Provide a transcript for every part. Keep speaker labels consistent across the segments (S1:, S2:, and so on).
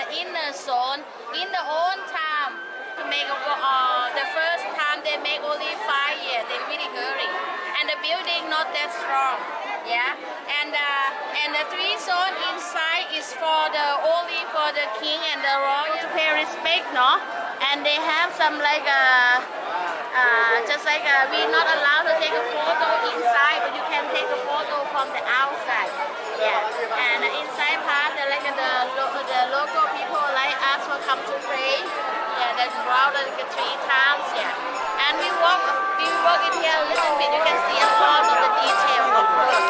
S1: the inner zone in the old time to make the first time they make only 5 years. They really hurry, and the building not that strong. Yeah, and the 3 zone inside is for the only for the king and the royal to pay respect, no? And they have some like just like we're not allowed to take a photo inside, but you can take a photo from the outside. Yeah, and the inside part, like the local people like us will come to pray. Yeah, that's around like 3 times. Yeah, and we walk in here a little bit. You can see a lot of the detail of work.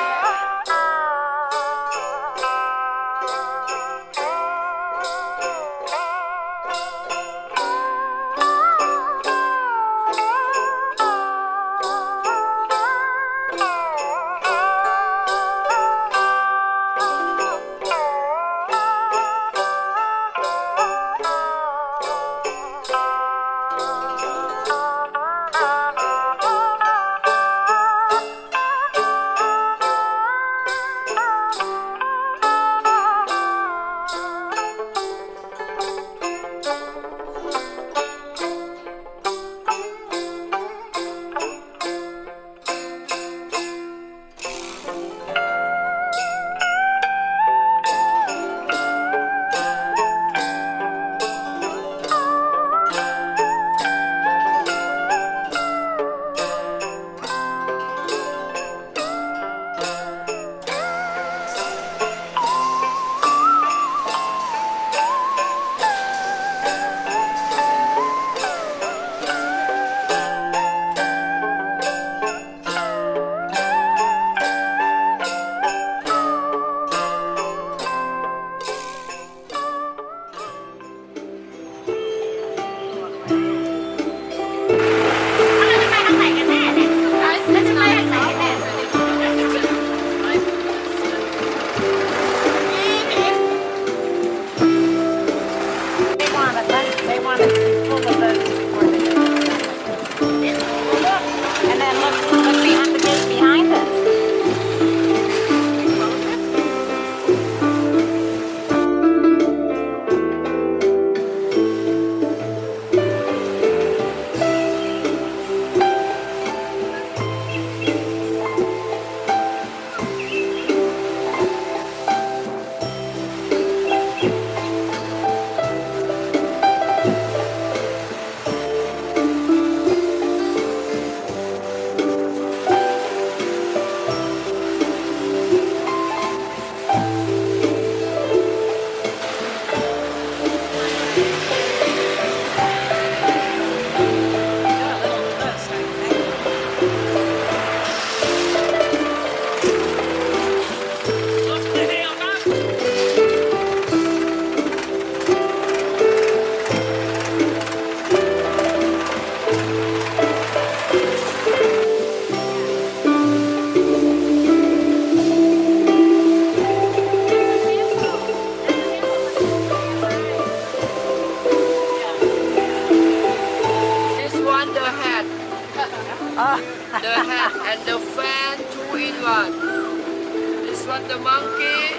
S2: The hat and the fan 2 in 1. This one the monkey.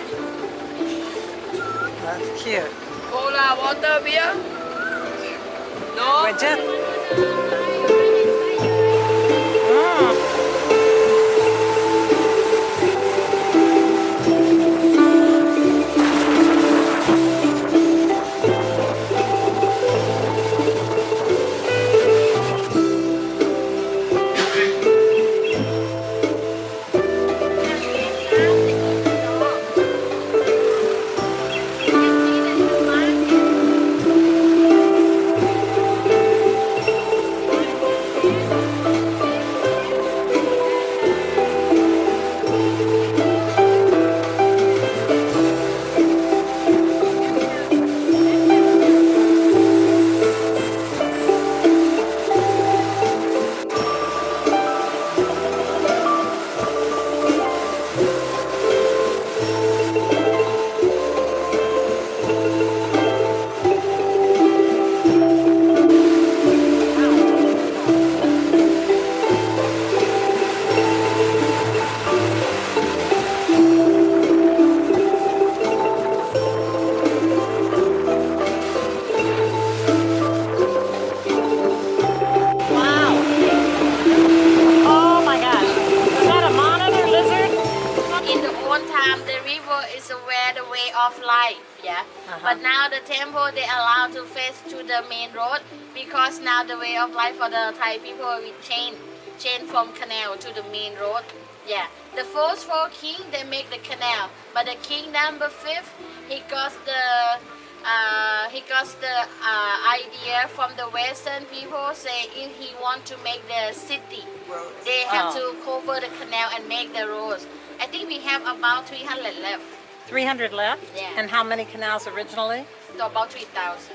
S3: That's cute.
S2: Cola, water, beer? No?
S3: Widget?
S1: of life, yeah. But now the temple they allow to face to the main road because now the way of life for the Thai people we change from canal to the main road, yeah. The first four king they make the canal, but the king number 5 he got the idea from the Western people say if he want to make the city, they have to cover the canal and make the roads. I think we have about 300 left.
S3: 300 left?
S1: Yeah.
S3: And how many canals originally?
S1: So about 3,000.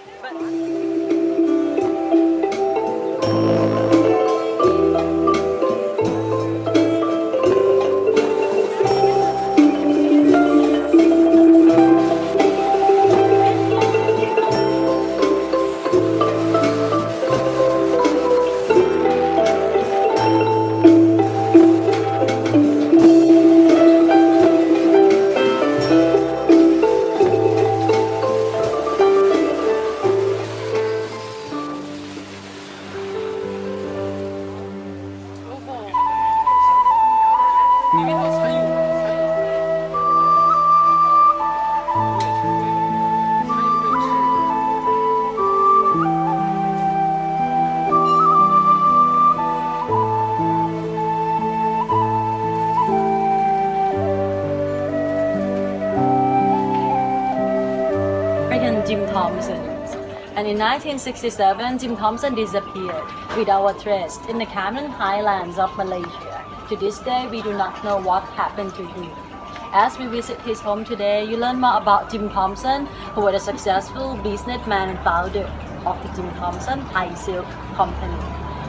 S4: Jim Thompson. And in 1967, Jim Thompson disappeared without a trace in the Cameron Highlands of Malaysia. To this day, we do not know what happened to him. As we visit his home today, you learn more about Jim Thompson, who was a successful businessman and founder of the Jim Thompson Thai Silk Company.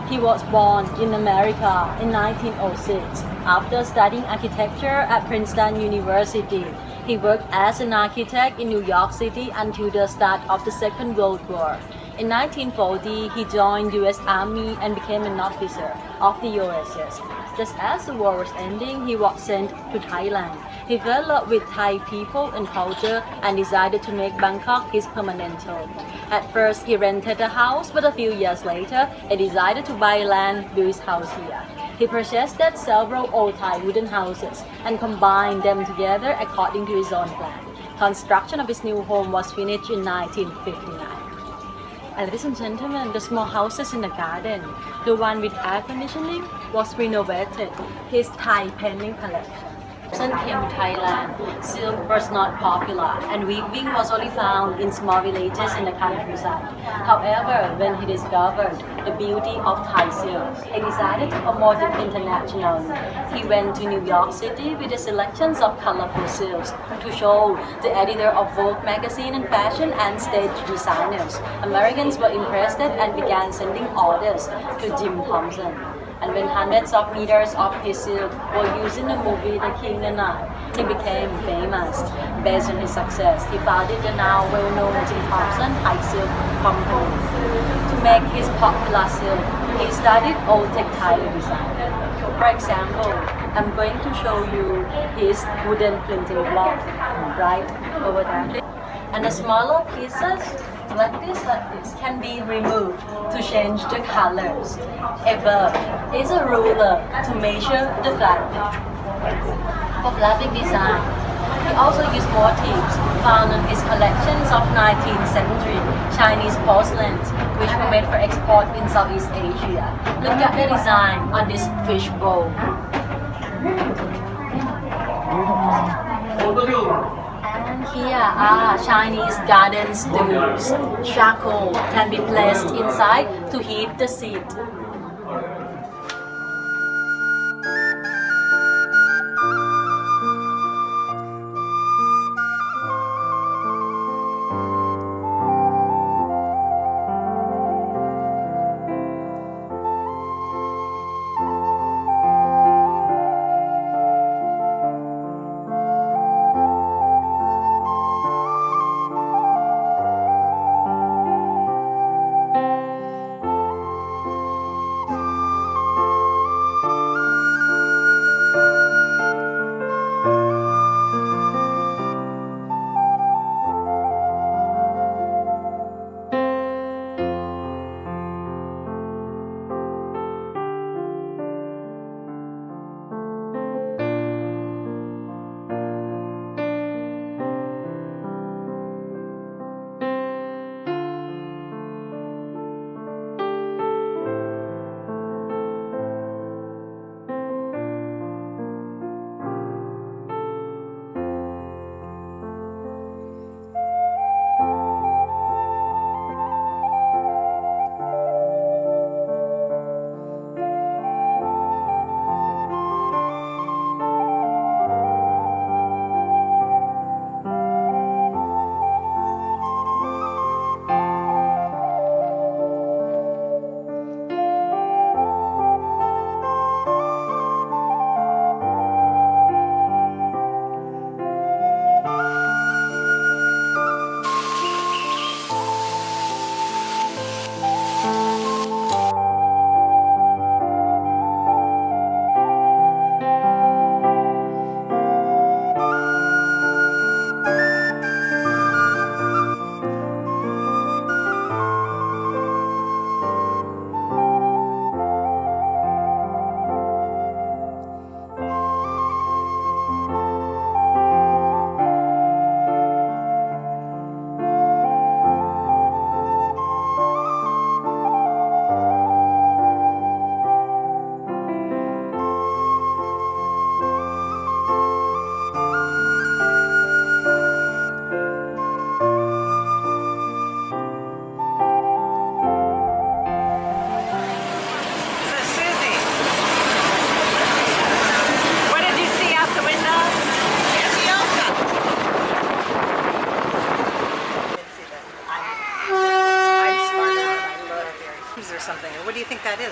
S4: He was born in America in 1906. After studying architecture at Princeton University, he worked as an architect in New York City until the start of the Second World War. In 1940, he joined U.S. Army and became an officer of the USS. Just as the war was ending, he was sent to Thailand. He fell in love with Thai people and culture and decided to make Bangkok his permanent home. At first, he rented a house, but a few years later, he decided to buy land, build his house here. He purchased several old Thai wooden houses and combined them together according to his own plan. Construction of his new home was finished in 1959. Ladies and gentlemen, the small houses in the garden, the one with air conditioning, was renovated. His Thai painting collection. When he came to Thailand, silk was not popular and weaving was only found in small villages in the countryside. However, when he discovered the beauty of Thai silk, he decided to promote it internationally. He went to New York City with the selections of colorful silks to show the editor of Vogue magazine and fashion and stage designers. Americans were impressed and began sending orders to Jim Thompson. And when hundreds of meters of his silk were used in the movie The King and I, he became famous. Based on his success, he founded the now well-known Jim Thompson Thai Silk Company. To make his popular silk, he studied old textile design. For example, I'm going to show you his wooden printing block right over there. And the smaller pieces like this can be removed to change the colors. Above is a ruler to measure the fabric. For fabric design, he also used motifs found in his collections of 19th century Chinese porcelains, which were made for export in Southeast Asia. Look at the design on this fish bowl. And here are Chinese garden stools. Charcoal can be placed inside to heat the seed.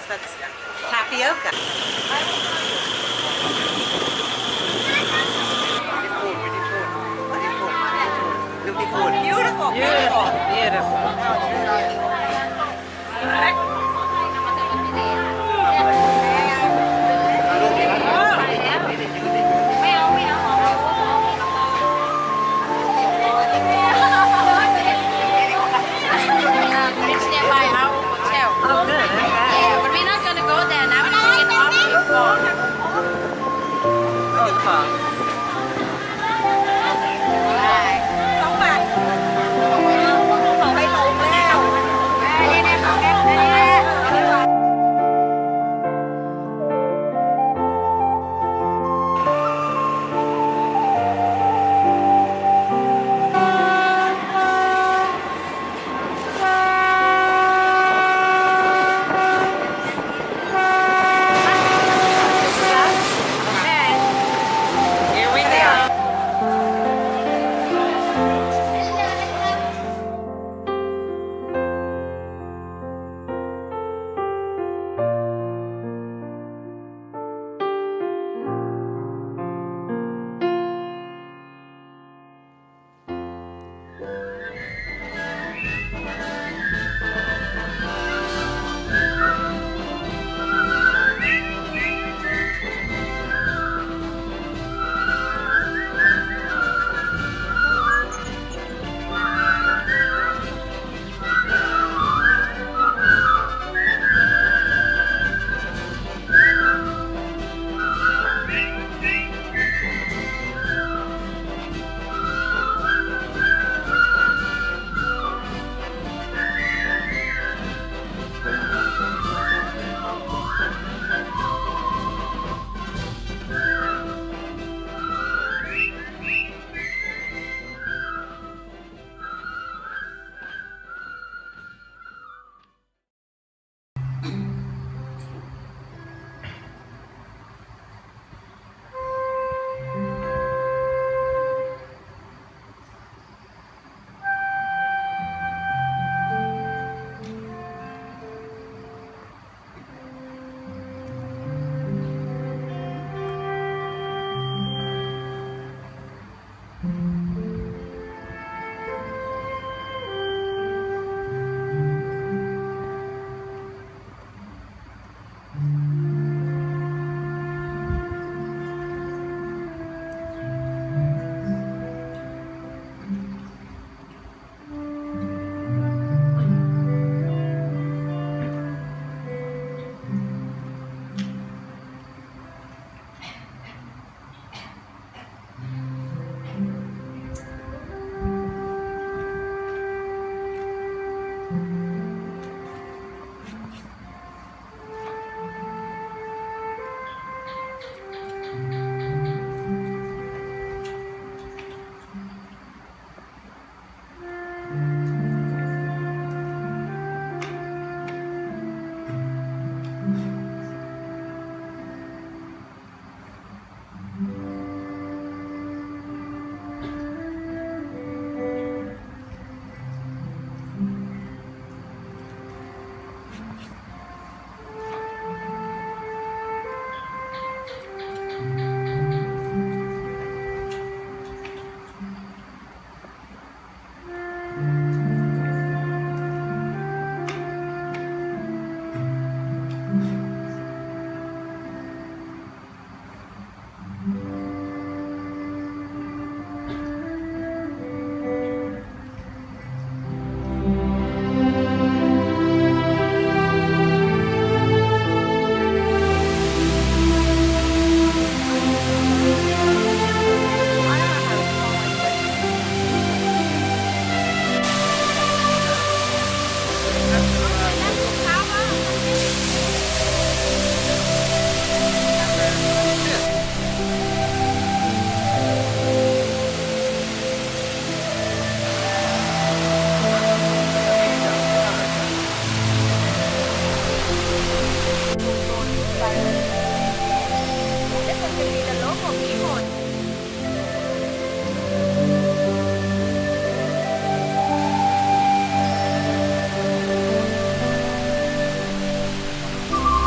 S3: That's tapioca. Beautiful, beautiful, beautiful.
S1: It's nearby our hotel.
S3: Oh, good. Okay.
S1: Yeah, but we're not gonna go there now. We're gonna get off before.
S3: Oh, cool.
S1: ต้องมาเขาให้ลงแล้วเนี่ยเขาแค่นี้
S3: Here we go.
S1: Hãy subscribe cho kênh Ghiền Mì Gõ để không bỏ lỡ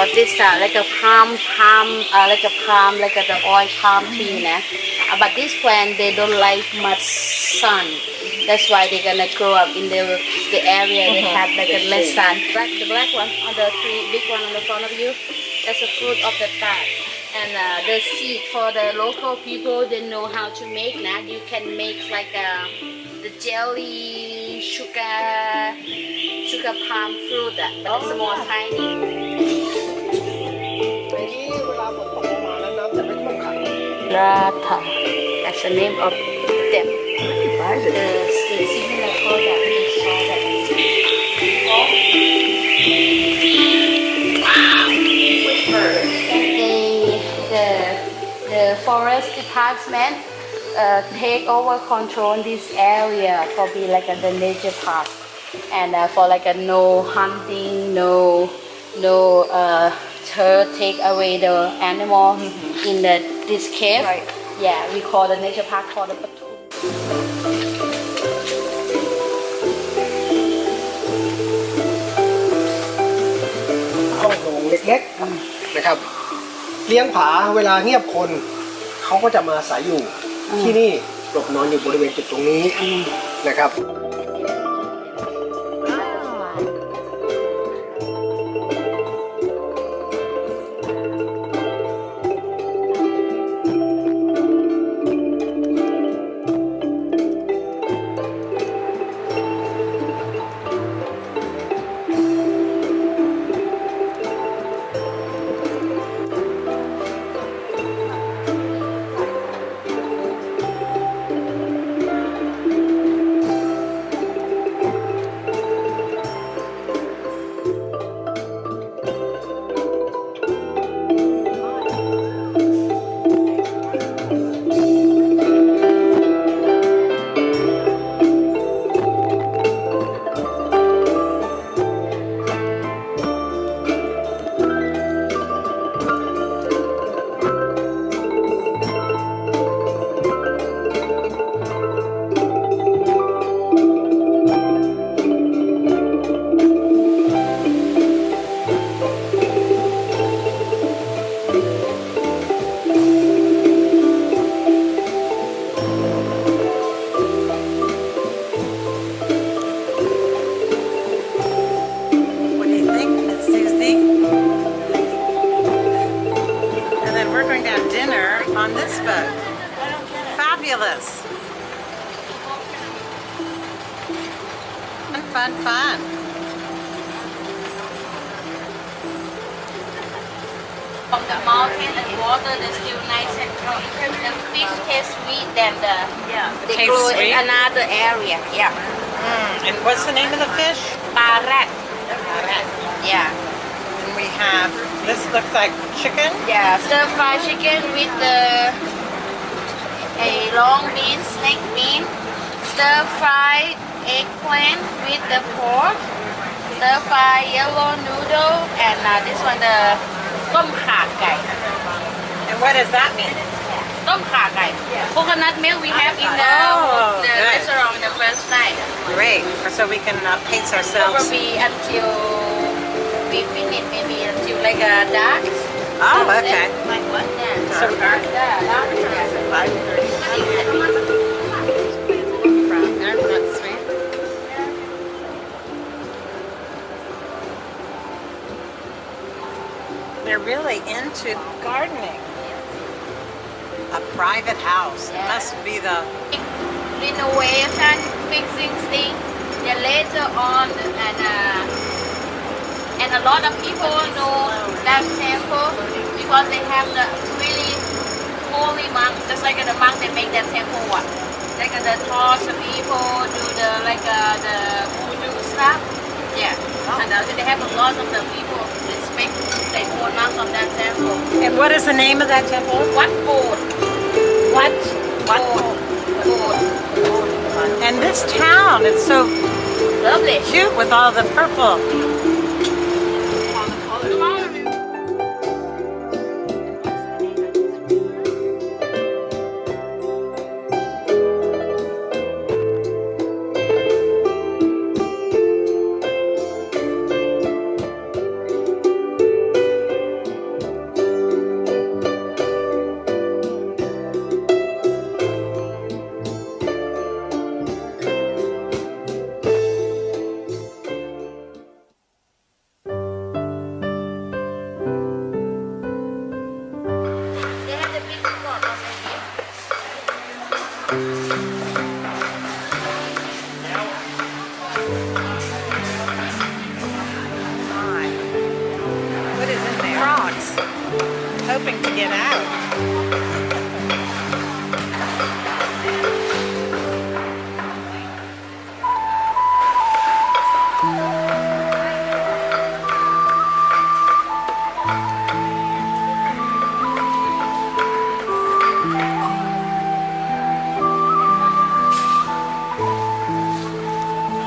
S1: for this like a like a the oil palm tree, nah? But this plant they don't like much sun. That's why they're gonna grow up in the area they have like a less sun. The black one on the tree, big one on the front of you, that's a fruit of the tart. And the seed for the local people, they know how to make. Now you can make like the jelly sugar palm fruit, but it's more tiny.
S5: ในนี้เวลาฝนตกลงมาแล้วน้ำจะไม่ท่วมขัง
S1: Rata, that's the name of them. The similar product is called that. The forest department take over control this area for be like the nature park, and for like a no hunting, no take away the animal in this cave.
S3: Right.
S1: Yeah, we call the nature park called the Patu.
S5: ห้องโถงเล็กๆนะครับเลี้ยงผาเวลาเงียบคนเขาก็จะมาอาศัยอยู่ที่นี่หลบนอนอยู่บริเวณจุดตรงนี้นะครับ
S3: What do you think, Miss Susie? And then we're going to have dinner on this boat. Fabulous. Fun.
S1: From the mountain and water, they're still nice and strong. The fish taste sweet than they
S3: Taste
S1: grow
S3: sweet?
S1: in another area. Yeah.
S3: And what's the name of the fish?
S1: Parat. Yeah.
S3: And we have, this looks like chicken.
S1: Yeah. Stir fry chicken with a long bean, snake bean. Stir fry eggplant with the pork. Stir fry yellow noodle, and this one the tom kha gai.
S3: And what does that mean?
S1: Tom kha gai. Coconut milk we have in the
S3: good.
S1: restaurant the first night.
S3: Great. So we can pace ourselves.
S1: Probably until we finish, maybe until like dark.
S3: Oh,
S1: sunset.
S3: okay.
S1: Like what? Yeah.
S3: So
S1: dark. Dark.
S3: That's sweet. They're really into gardening. A private house.
S1: Yeah.
S3: Must be the
S1: Renovation, fixing things. Then later on, and a lot of people know that temple because they have the really holy monk, just like the monk they make that temple. Like the torch people do the voodoo stuff. Yeah. And they have a lot of the people respect the old monks of that temple.
S3: And what is the name of that temple?
S1: What boat?
S3: What?
S1: Boat.
S3: And this town, it's so
S1: Lovely.
S3: cute with all the purple. hoping to get out.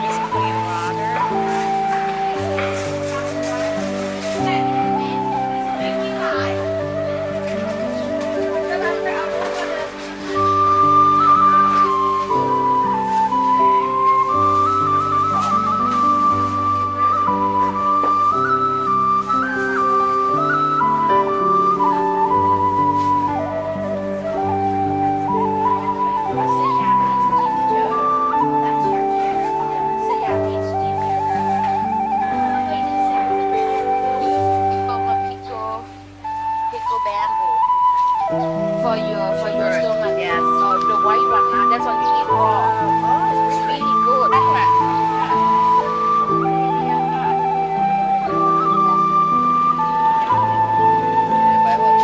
S3: Nice clean water.
S1: Pickle bamboo for your stomach. Yes. The white one, that's what you eat raw. It's really good. What's the price? How much?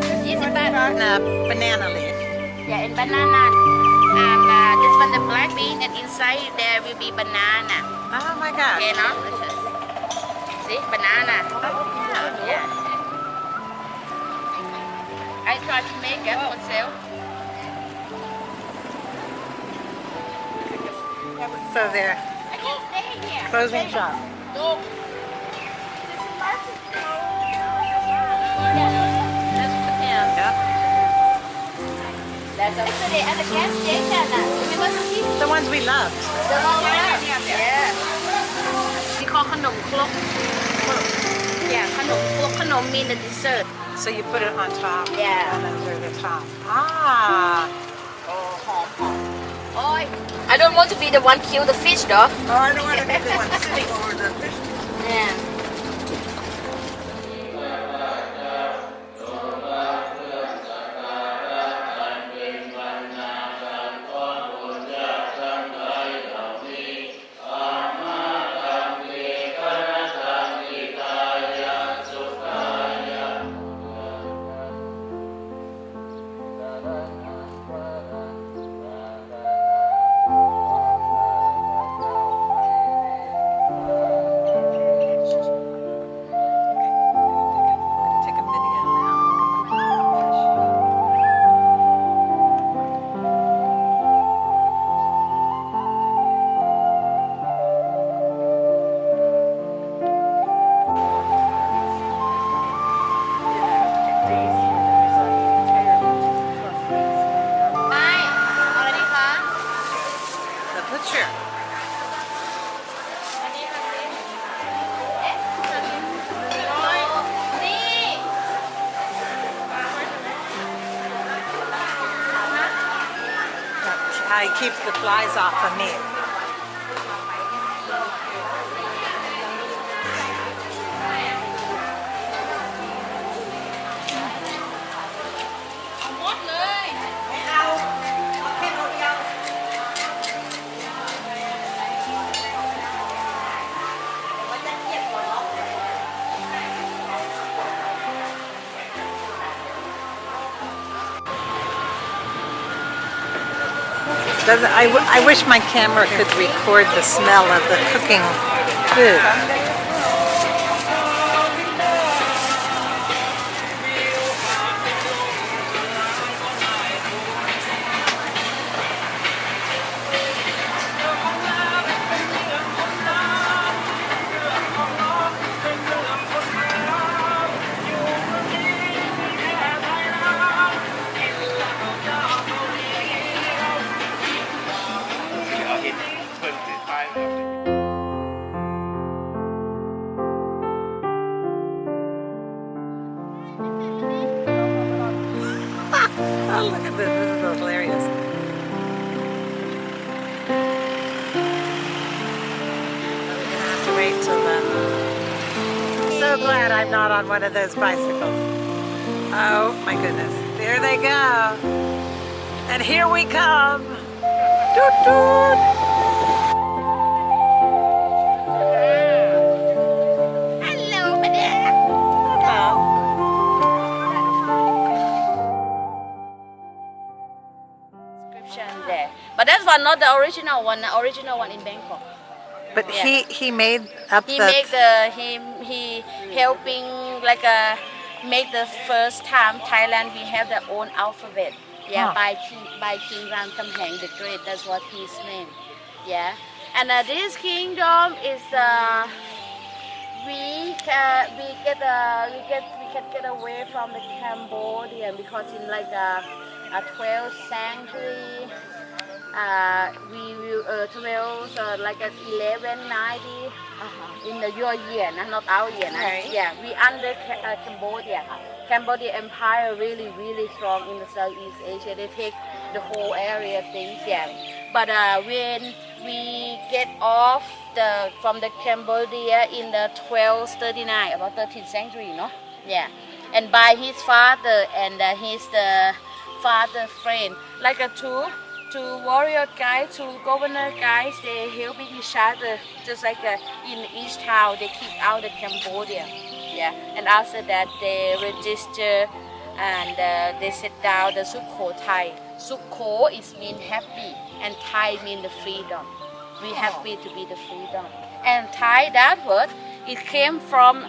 S1: 20 baht.
S3: Banana leaf.
S1: Yeah, and banana. And this one the black bean, and inside there will be banana.
S3: Oh my gosh.
S1: Okay, no? See, banana. Yeah. I try to make it myself.
S3: So they're
S1: I can stay here.
S3: closing shop.
S1: No. That's yesterday at the gas station. Remember to see
S3: The ones we loved.
S1: the one yeah. We call ขนมครก Yeah, ขนมครก ขนม mean the dessert.
S3: So you put it on top.
S1: Yeah.
S3: And those are the top. Ah.
S1: Oi, I don't want to be the one kill the fish though.
S3: Oh, I don't want to be the one sitting over the fish.
S1: Yeah.
S3: Take a video now.
S1: Hi, อะไรดีคะ
S3: The butcher.
S1: อันนี้ค่ะสิเอ๊ะนี่
S3: That's how he keeps the flies off of meat. I wish my camera could record the smell of the cooking food. Oh, look at this. This is hilarious. We're going to have to wait till then. So glad I'm not on one of those bicycles. Oh my goodness. There they go. And here we come. Toot toot.
S1: one, not the original one. The original one in Bangkok.
S3: But
S1: Yeah.
S3: he made up
S1: He
S3: the.
S1: make he helping like make the first time Thailand we have their own alphabet. Yeah,
S3: Huh.
S1: by King Ram Kamheng the Great. That's what his name. Yeah, and this kingdom is we can get away from the Cambodian because in like a 12th century. We will 12 like 1190 in the your year, not our year.
S3: Right.
S1: Yeah, we under Cambodia. Cambodia Empire really strong in the Southeast Asia. They take the whole area things. Yeah, but when we get off from the Cambodia in the 1239, about 13th century, no? Yeah, and by his father and his father friend, like two warrior guys, two governor guys, they helping each other, just like in each town, they keep out the Cambodia. Yeah, and after that they register and they set down the Sukho Thai. Sukho is mean happy and Thai mean the freedom. We happy to be the freedom. And Thai, that word, it came from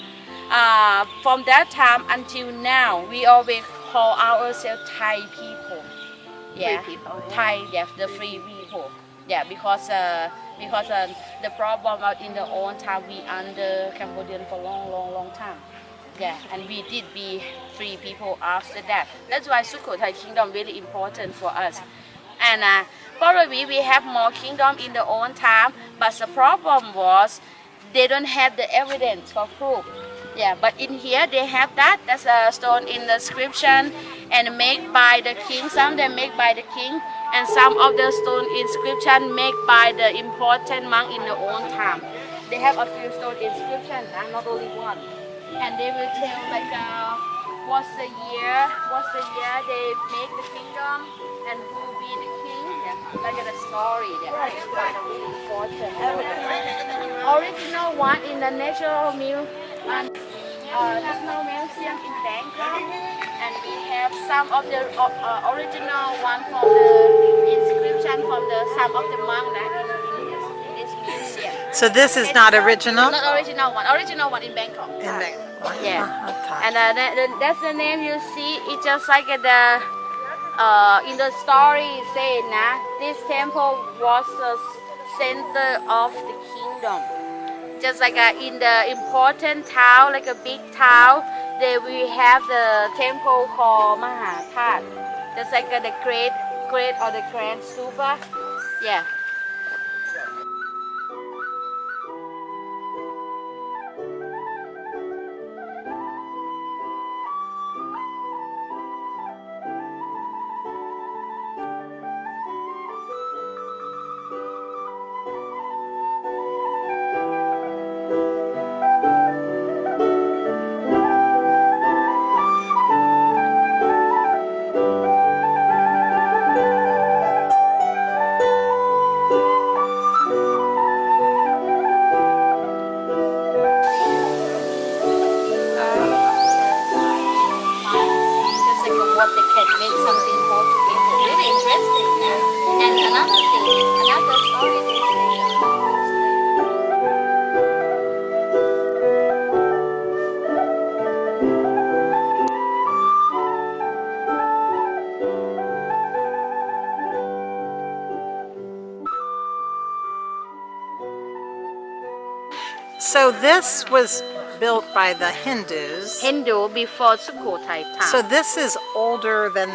S1: that time until now. We always call ourselves Thai people. Yeah,
S3: Free people.
S1: Thai, yes, the free people. Yeah, because the problem out in the old time we under Cambodian for long time. Yeah, and we did be free people after that. That's why Sukhothai kingdom really important for us. And probably we have more kingdom in the old time, but the problem was they don't have the evidence for proof. Yeah, but in here they have that. That's a stone in the inscription and made by the king. Some they make by the king, and some of the stone inscription made by the important monk in the old time. They have a few stone inscription, not only one. And they will tell like what's the year they make the kingdom and who will be the king. Yeah, like the story. That is kind of really important. Original one in the National National Museum in Bangkok, and we have some of the original one from the inscription from some of the monks in this museum.
S3: So this is not original?
S1: Not original one in Bangkok.
S3: In Bangkok.
S1: Yeah,
S3: Okay.
S1: and that's the name you see. It's just like in the story saying this temple was the center of the kingdom. Just like in the important town, like a big town, there we have the temple called Mahathat. Just like the great or the grand stupa. Yeah. What they can make something more together. Really interesting. And another story they
S3: So this was built by the Hindus.
S1: Hindu before Sukhothai time.
S3: So this is older than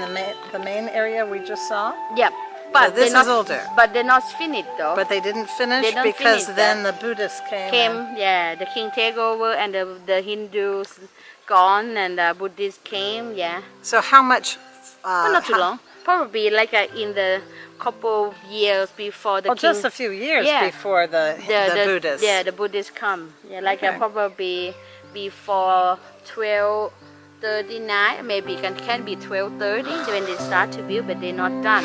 S3: the main area we just saw?
S1: Yep. But
S3: So this
S1: they're
S3: is
S1: not,
S3: older.
S1: But they're not finished though.
S3: But they didn't finish
S1: They don't
S3: because
S1: finish
S3: then
S1: that.
S3: the Buddhists came.
S1: Yeah, the king take over and the Hindus gone and the Buddhists came, yeah.
S3: So how much?
S1: But not too long. Probably like in the couple years before the
S3: Well,
S1: king.
S3: just a few years
S1: Yeah.
S3: before the Buddhists.
S1: Yeah, the Buddhists come. Yeah, like
S3: Okay.
S1: probably before 1239, maybe can be 1230 when they start to build, but they're not done.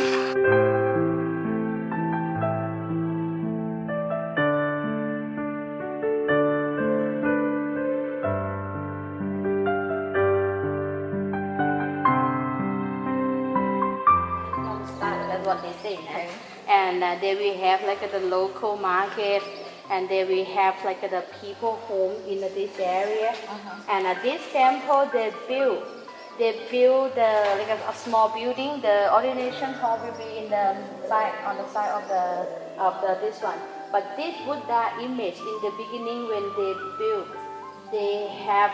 S1: That's what they say. And and they will have like the local market, and they will have like the people home in this area. And this temple they build like a small building. The ordination hall will be in the side on the side of the this one. But this Buddha image in the beginning when they built, they have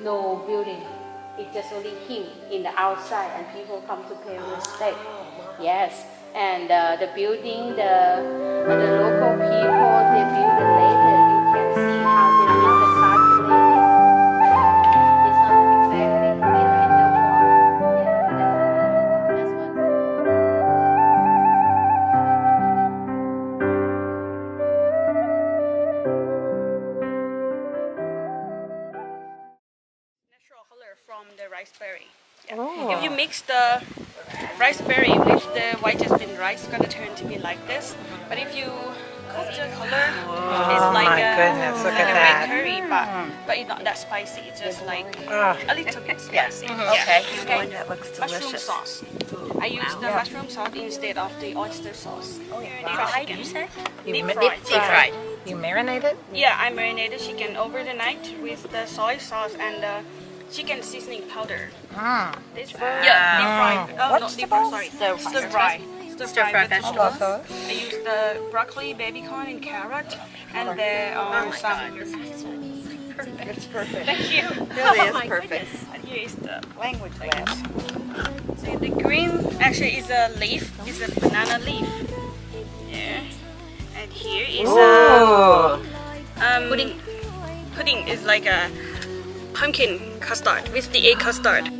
S1: no building. It's just only him in the outside, and people come to pay respect. Yes, and the building, the local people they build it later. You can see how they use the calculated. It's not exactly in the wall. Yeah, that's what.
S6: Natural color from the riceberry. Yeah. If you mix the riceberry with the white jasmine rice, it's gonna turn to be like this. But if you cook the color, it's like
S3: my goodness, look
S6: like
S3: at
S6: a red
S3: that.
S6: curry, but it's not that spicy. It's just like a little bit spicy.
S3: Okay.
S6: Okay.
S3: That looks
S6: Mushroom
S3: delicious.
S6: sauce. I use the mushroom sauce instead of the oyster sauce.
S4: Fried, you say?
S6: Deep
S3: fried. You marinate it?
S6: Yeah, I marinated chicken over the night with the soy sauce and the chicken seasoning powder. Deep fried. Yeah, deep fried. Oh, not deep fried, sorry. Stir fry. Stir fry vegetables. I use the broccoli, baby corn, and carrot, and there are some. Perfect. It's perfect. Thank you.
S3: Really is perfect.
S6: And here is the
S3: Language lab.
S6: so the green actually is a leaf. It's a banana leaf. Yeah. And here is pudding. Pudding is like a pumpkin custard with the egg custard.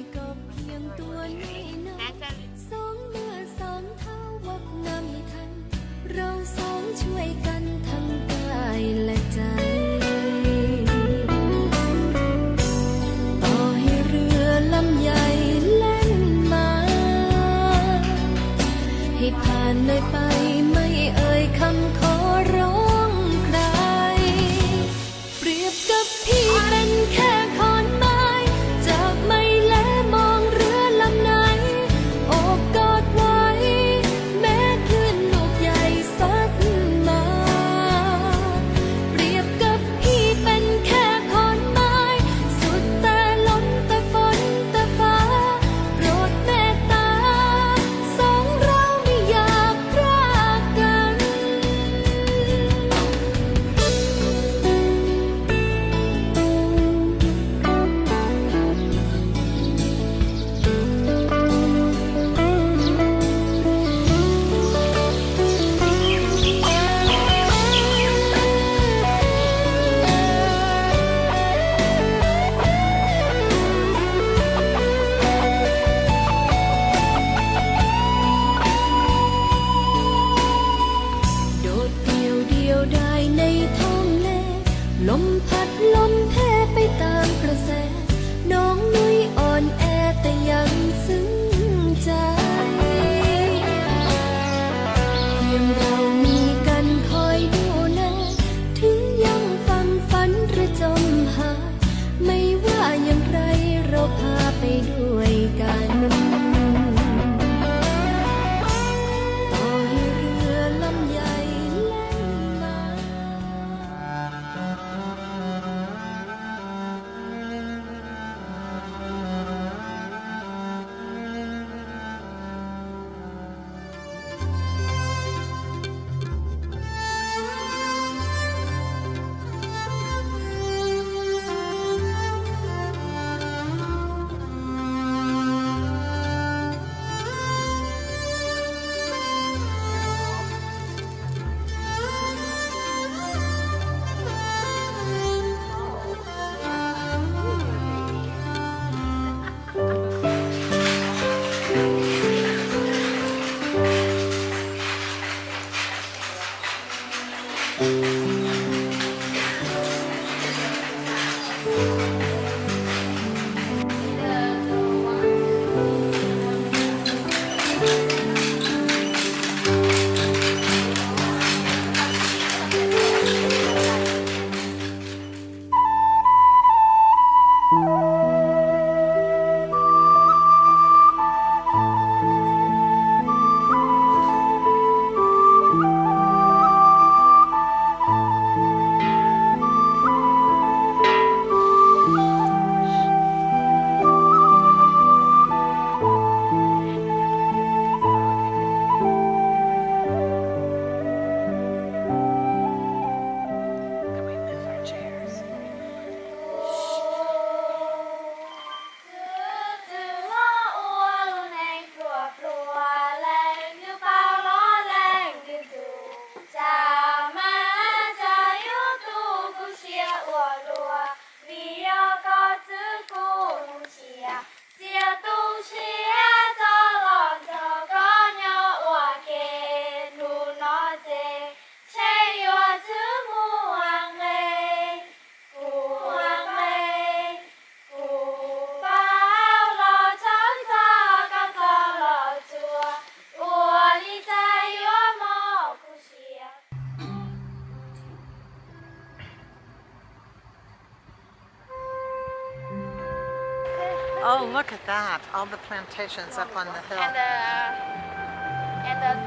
S3: Oh, look at that. All the plantations up on the hill.
S1: And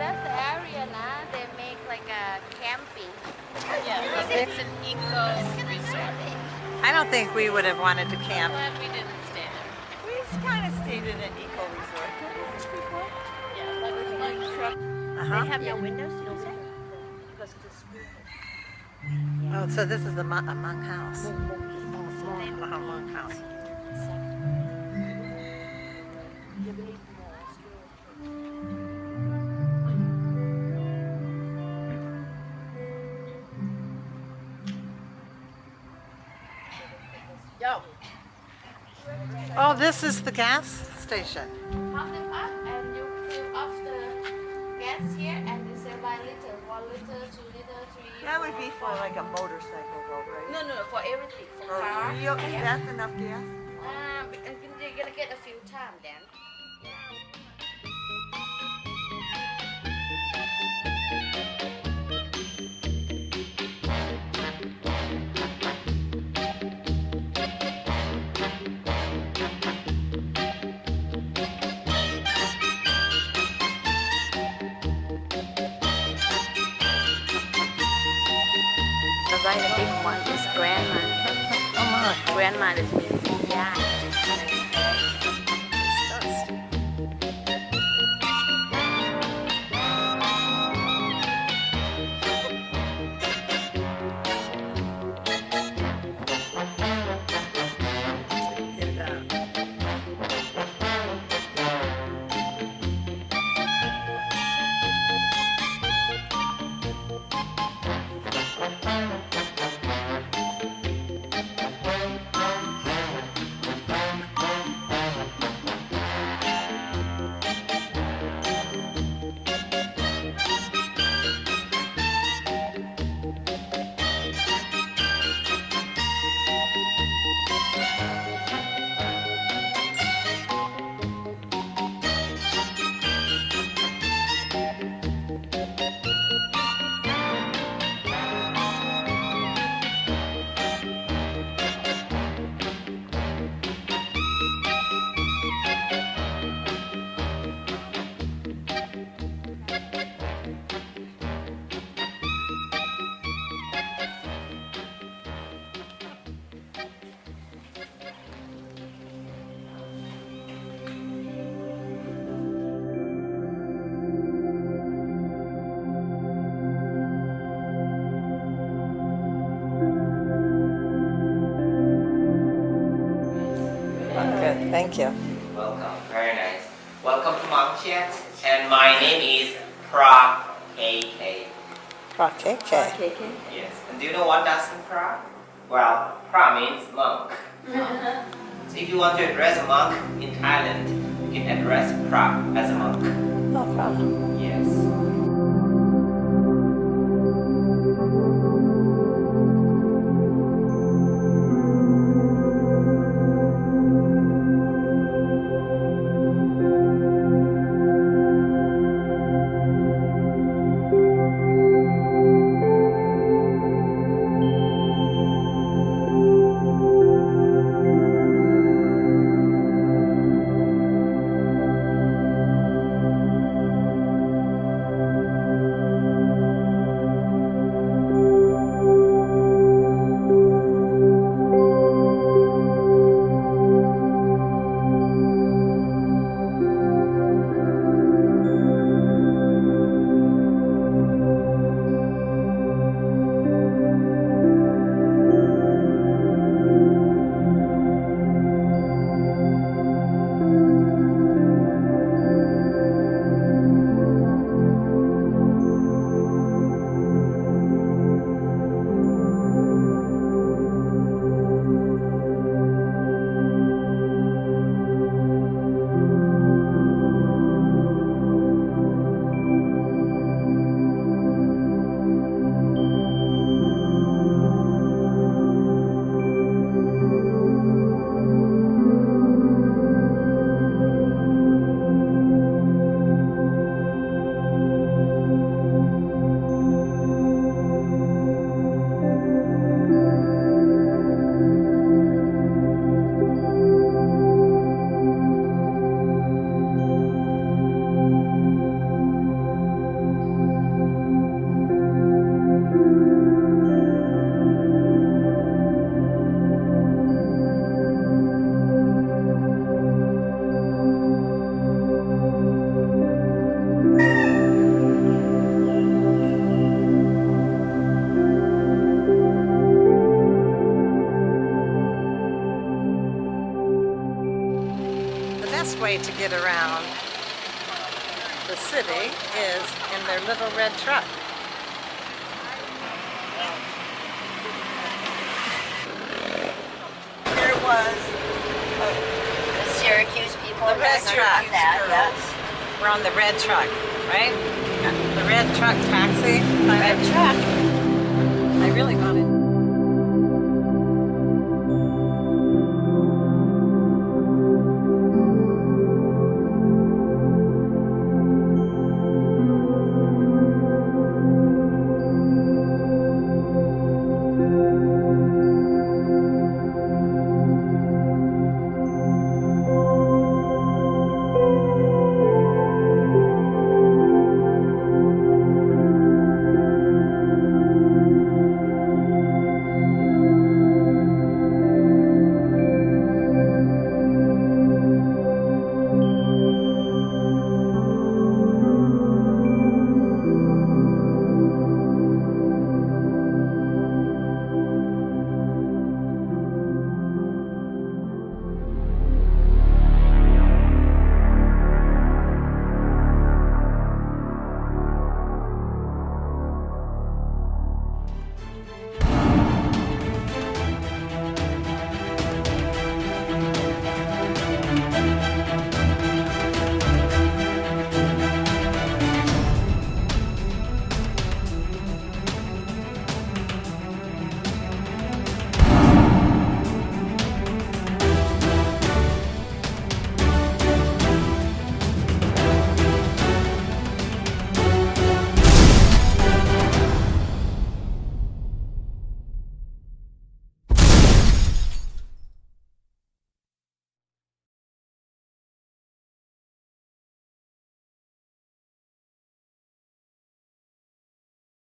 S1: that's the area now they make like a camping. Yeah, it's an eco resort.
S3: I don't think we would have wanted to camp.
S1: But we didn't stay there.
S7: We kind of stayed in an eco resort.
S1: Yeah, but it's like truck.
S7: They have no windows, you don't say? Because it's a
S3: Oh, so this is a monk house. A monk house. Oh, this is the gas station.
S1: Pump them up and you fill up the gas here and you say by liter, 1 liter, 2 liter, 3.
S7: That would be for like a motorcycle though, right?
S1: No, for everything. For
S7: Or
S1: car.
S7: real, that's enough gas?
S1: You're gonna get a few times then.
S8: The right, the big one is grandma.
S3: Oh my.
S8: Grandma is means yeah.
S3: Good, thank you.
S9: Welcome, very nice. Welcome to Mangchet, and my name is Pra KK.
S3: KK.
S9: Yes, and do you know what does mean Pra? Well, Pra means monk. So if you want to address a monk in Thailand, you can address Pra as a monk.
S3: No problem.
S9: Yes.
S3: way to get around the city is in their little red truck. There was
S7: The Syracuse people.
S3: the red truck.
S7: Yes.
S3: We're on the red truck, right? The red truck taxi.
S7: Red truck.
S3: I really